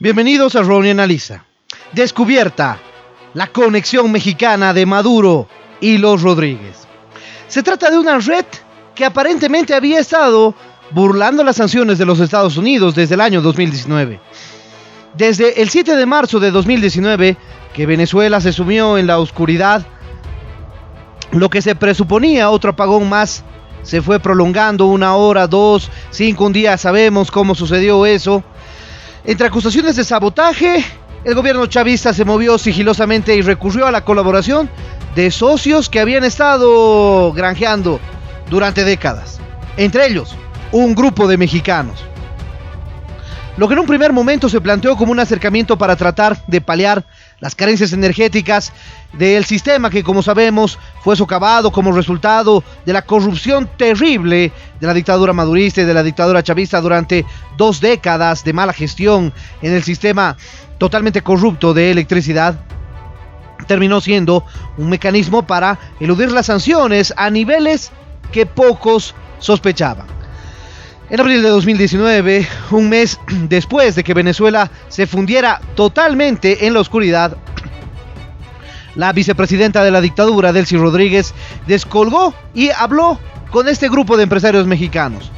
Bienvenidos a Ronnie Analiza. Descubierta la conexión mexicana de Maduro y los Rodríguez. Se trata de una red que aparentemente había estado burlando las sanciones de los Estados Unidos desde el año 2019. Desde el 7 de marzo de 2019, que Venezuela se sumió en la oscuridad, lo que se presuponía otro apagón más se fue prolongando 1 hora, 2, 5, un día. Sabemos cómo sucedió eso. Entre acusaciones de sabotaje, el gobierno chavista se movió sigilosamente y recurrió a la colaboración de socios que habían estado granjeando durante décadas. Entre ellos, un grupo de mexicanos. Lo que en un primer momento se planteó como un acercamiento para tratar de paliar las carencias energéticas del sistema que, como sabemos, fue socavado como resultado de la corrupción terrible de la dictadura madurista y de la dictadura chavista durante 2 décadas de mala gestión en el sistema totalmente corrupto de electricidad, terminó siendo un mecanismo para eludir las sanciones a niveles que pocos sospechaban. En abril de 2019, un mes después de que Venezuela se fundiera totalmente en la oscuridad, la vicepresidenta de la dictadura, Delcy Rodríguez, descolgó y habló con este grupo de empresarios mexicanos,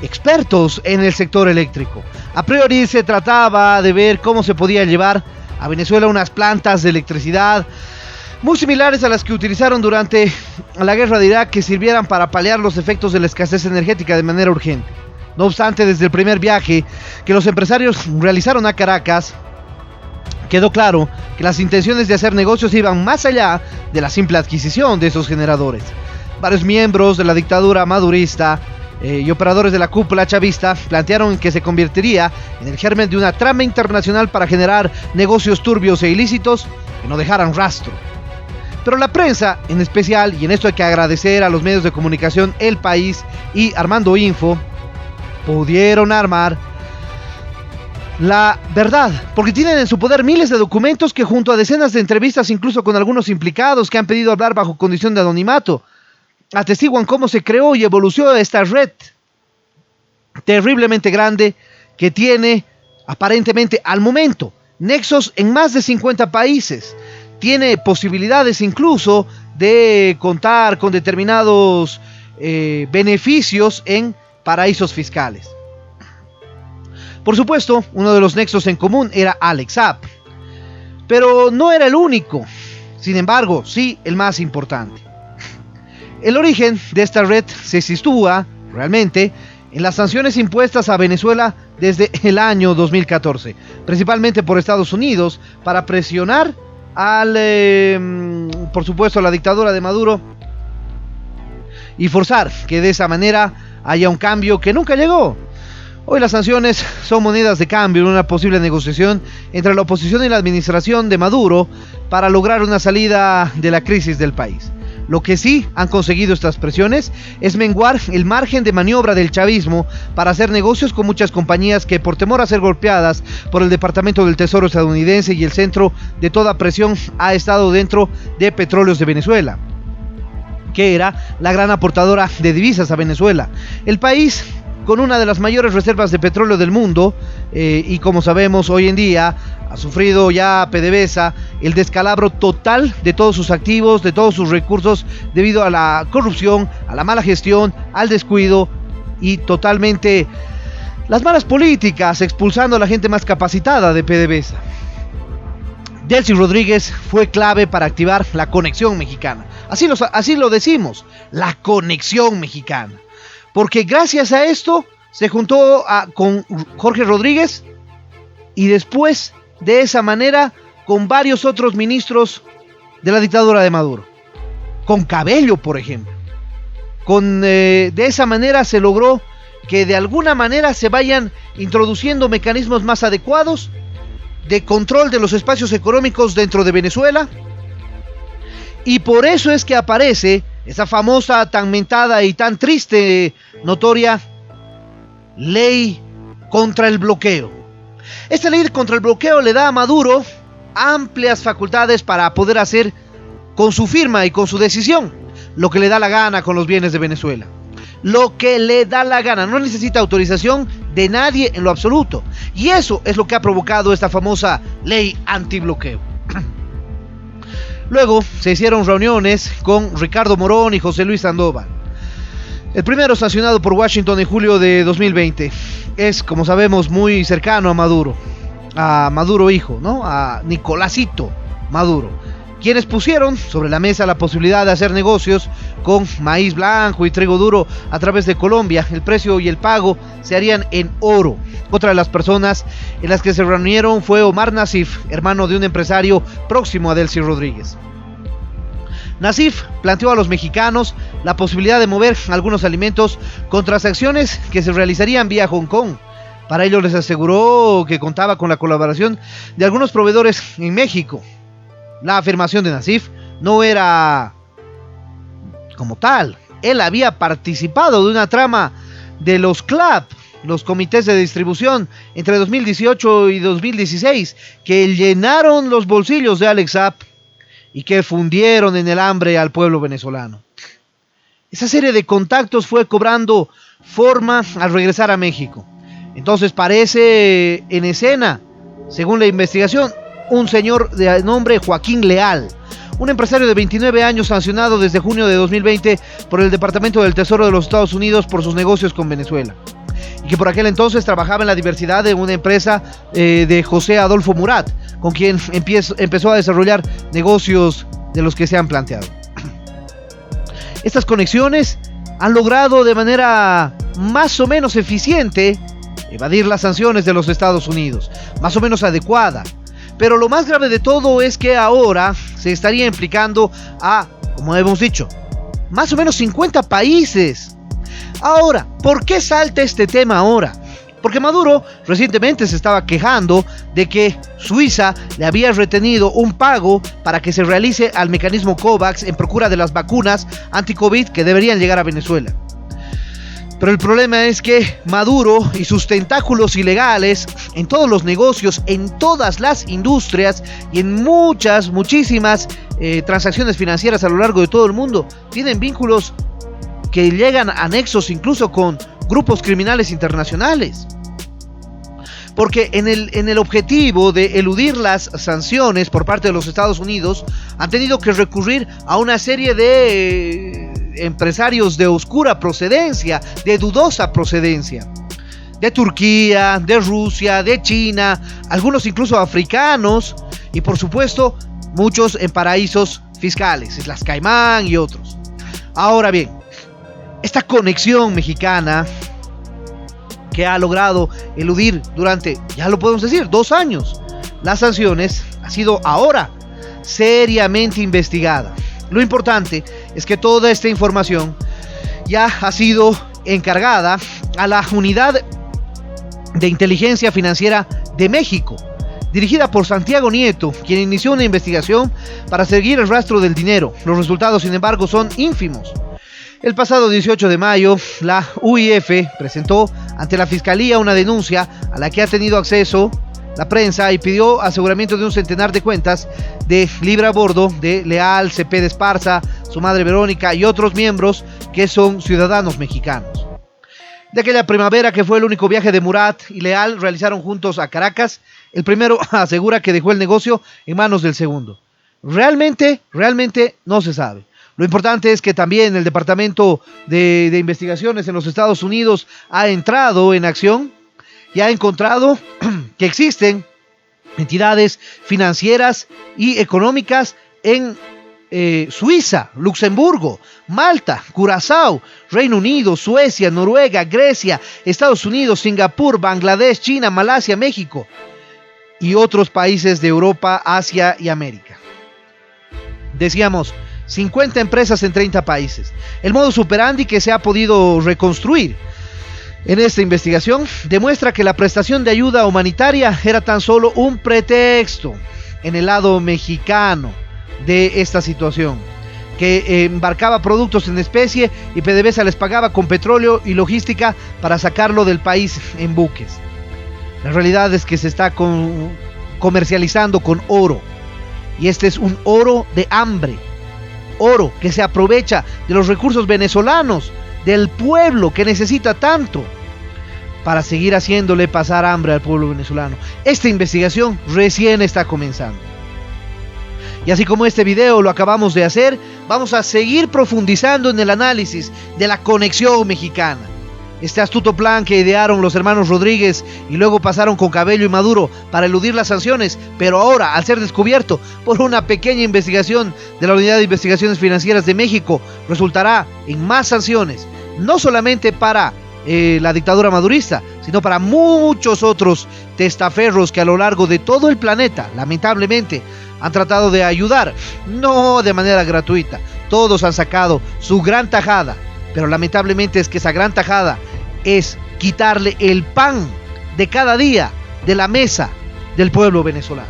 expertos en el sector eléctrico. A priori se trataba de ver cómo se podía llevar a Venezuela unas plantas de electricidad muy similares a las que utilizaron durante la guerra de Irak, que sirvieran para paliar los efectos de la escasez energética de manera urgente. No obstante, desde el primer viaje que los empresarios realizaron a Caracas, quedó claro que las intenciones de hacer negocios iban más allá de la simple adquisición de esos generadores. Varios miembros de la dictadura madurista y operadores de la cúpula chavista plantearon que se convertiría en el germen de una trama internacional para generar negocios turbios e ilícitos que no dejaran rastro. Pero la prensa, en especial, y en esto hay que agradecer a los medios de comunicación El País y Armando Info, pudieron armar la verdad, porque tienen en su poder miles de documentos que, junto a decenas de entrevistas, incluso con algunos implicados que han pedido hablar bajo condición de anonimato, atestiguan cómo se creó y evolucionó esta red terriblemente grande que tiene, aparentemente al momento, nexos en más de 50 países. Tiene posibilidades incluso de contar con determinados beneficios en paraísos fiscales. Por supuesto, uno de los nexos en común era Alex Saab, pero no era el único. Sin embargo, sí el más importante. El origen de esta red se sitúa realmente en las sanciones impuestas a Venezuela desde el año 2014, principalmente por Estados Unidos, para presionar por supuesto, a la dictadura de Maduro y forzar que de esa manera haya un cambio que nunca llegó. Hoy las sanciones son monedas de cambio en una posible negociación entre la oposición y la administración de Maduro para lograr una salida de la crisis del país. Lo que sí han conseguido estas presiones es menguar el margen de maniobra del chavismo para hacer negocios con muchas compañías que, por temor a ser golpeadas por el Departamento del Tesoro estadounidense y el centro de toda presión, ha estado dentro de Petróleos de Venezuela, que era la gran aportadora de divisas a Venezuela. El país, con una de las mayores reservas de petróleo del mundo, y como sabemos hoy en día ha sufrido ya PDVSA el descalabro total de todos sus activos, de todos sus recursos, debido a la corrupción, a la mala gestión, al descuido y totalmente las malas políticas, expulsando a la gente más capacitada de PDVSA. Delcy Rodríguez fue clave para activar la conexión mexicana. Así lo decimos, la conexión mexicana. Porque gracias a esto se juntó con Jorge Rodríguez y después de esa manera con varios otros ministros de la dictadura de Maduro. Con Cabello, por ejemplo. De esa manera se logró que de alguna manera se vayan introduciendo mecanismos más adecuados de control de los espacios económicos dentro de Venezuela. Y por eso es que aparece esa famosa, tan mentada y tan triste, notoria ley contra el bloqueo. Esta ley contra el bloqueo le da a Maduro amplias facultades para poder hacer con su firma y con su decisión lo que le da la gana con los bienes de Venezuela. Lo que le da la gana, no necesita autorización de nadie en lo absoluto. Y eso es lo que ha provocado esta famosa ley antibloqueo. Luego se hicieron reuniones con Ricardo Morón y José Luis Sandoval. El primero, sancionado por Washington en julio de 2020, es, como sabemos, muy cercano a Maduro hijo, ¿no? A Nicolásito Maduro, quienes pusieron sobre la mesa la posibilidad de hacer negocios con maíz blanco y trigo duro a través de Colombia. El precio y el pago se harían en oro. Otra de las personas en las que se reunieron fue Omar Nassif, hermano de un empresario próximo a Delcy Rodríguez. Nassif planteó a los mexicanos la posibilidad de mover algunos alimentos con transacciones que se realizarían vía Hong Kong. Para ello les aseguró que contaba con la colaboración de algunos proveedores en México. La afirmación de Nassif no era como tal. Él había participado de una trama de los CLAP, los comités de distribución, entre 2018 y 2016, que llenaron los bolsillos de Alex Saab y que fundieron en el hambre al pueblo venezolano. Esa serie de contactos fue cobrando forma al regresar a México. Entonces parece en escena, según la investigación, un señor de nombre Joaquín Leal, un empresario de 29 años sancionado desde junio de 2020 por el Departamento del Tesoro de los Estados Unidos por sus negocios con Venezuela, y que por aquel entonces trabajaba en la diversidad de una empresa de José Adolfo Murat, con quien empezó a desarrollar negocios de los que se han planteado. Estas conexiones han logrado de manera más o menos eficiente evadir las sanciones de los Estados Unidos, más o menos adecuada. Pero lo más grave de todo es que ahora se estaría implicando a, como hemos dicho, más o menos 50 países. Ahora, ¿por qué salta este tema ahora? Porque Maduro recientemente se estaba quejando de que Suiza le había retenido un pago para que se realice al mecanismo COVAX en procura de las vacunas anti-COVID que deberían llegar a Venezuela. Pero el problema es que Maduro y sus tentáculos ilegales en todos los negocios, en todas las industrias y en muchísimas transacciones financieras a lo largo de todo el mundo, tienen vínculos que llegan a nexos incluso con grupos criminales internacionales. Porque en el objetivo de eludir las sanciones por parte de los Estados Unidos, han tenido que recurrir a una serie de empresarios de oscura procedencia, de dudosa procedencia, de Turquía, de Rusia, de China, algunos incluso africanos, y por supuesto muchos en paraísos fiscales, Islas Caimán y otros. Ahora bien, esta conexión mexicana que ha logrado eludir durante, ya lo podemos decir, 2 años las sanciones, ha sido ahora seriamente investigada. Lo importante es que toda esta información ya ha sido encargada a la Unidad de Inteligencia Financiera de México, dirigida por Santiago Nieto, quien inició una investigación para seguir el rastro del dinero. Los resultados, sin embargo, son ínfimos. El pasado 18 de mayo, la UIF presentó ante la Fiscalía una denuncia a la que ha tenido acceso la prensa y pidió aseguramiento de un centenar de cuentas de Libra a bordo de Leal, Cepeda Esparza, su madre Verónica y otros miembros que son ciudadanos mexicanos. De aquella primavera, que fue el único viaje de Murat y Leal realizaron juntos a Caracas, el primero asegura que dejó el negocio en manos del segundo. Realmente no se sabe. Lo importante es que también el Departamento de Investigaciones en los Estados Unidos ha entrado en acción y ha encontrado que existen entidades financieras y económicas en Suiza, Luxemburgo, Malta, Curazao, Reino Unido, Suecia, Noruega, Grecia, Estados Unidos, Singapur, Bangladesh, China, Malasia, México y otros países de Europa, Asia y América. Decíamos, 50 empresas en 30 países. El modus operandi que se ha podido reconstruir en esta investigación demuestra que la prestación de ayuda humanitaria era tan solo un pretexto en el lado mexicano de esta situación, que embarcaba productos en especie y PDVSA les pagaba con petróleo y logística para sacarlo del país en buques. La realidad es que se está comercializando con oro, y este es un oro de hambre, oro que se aprovecha de los recursos venezolanos, del pueblo que necesita tanto. para seguir haciéndole pasar hambre al pueblo venezolano. Esta investigación recién está comenzando. Y así como este video lo acabamos de hacer, vamos a seguir profundizando en el análisis de la conexión mexicana. Este astuto plan que idearon los hermanos Rodríguez y luego pasaron con Cabello y Maduro para eludir las sanciones, pero ahora, al ser descubierto por una pequeña investigación de la Unidad de Investigaciones Financieras de México, resultará en más sanciones, no solamente para la dictadura madurista, sino para muchos otros testaferros que a lo largo de todo el planeta, lamentablemente, han tratado de ayudar, no de manera gratuita. Todos han sacado su gran tajada, pero lamentablemente es que esa gran tajada es quitarle el pan de cada día de la mesa del pueblo venezolano.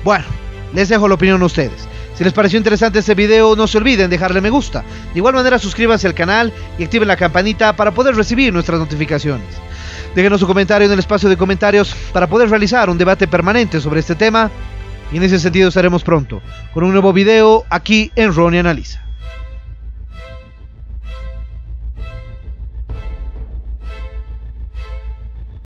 Bueno, les dejo la opinión a ustedes. Si les pareció interesante este video, no se olviden dejarle me gusta. De igual manera, suscríbanse al canal y activen la campanita para poder recibir nuestras notificaciones. Déjenos su comentario en el espacio de comentarios para poder realizar un debate permanente sobre este tema. Y en ese sentido estaremos pronto con un nuevo video aquí en Ronnie Analiza.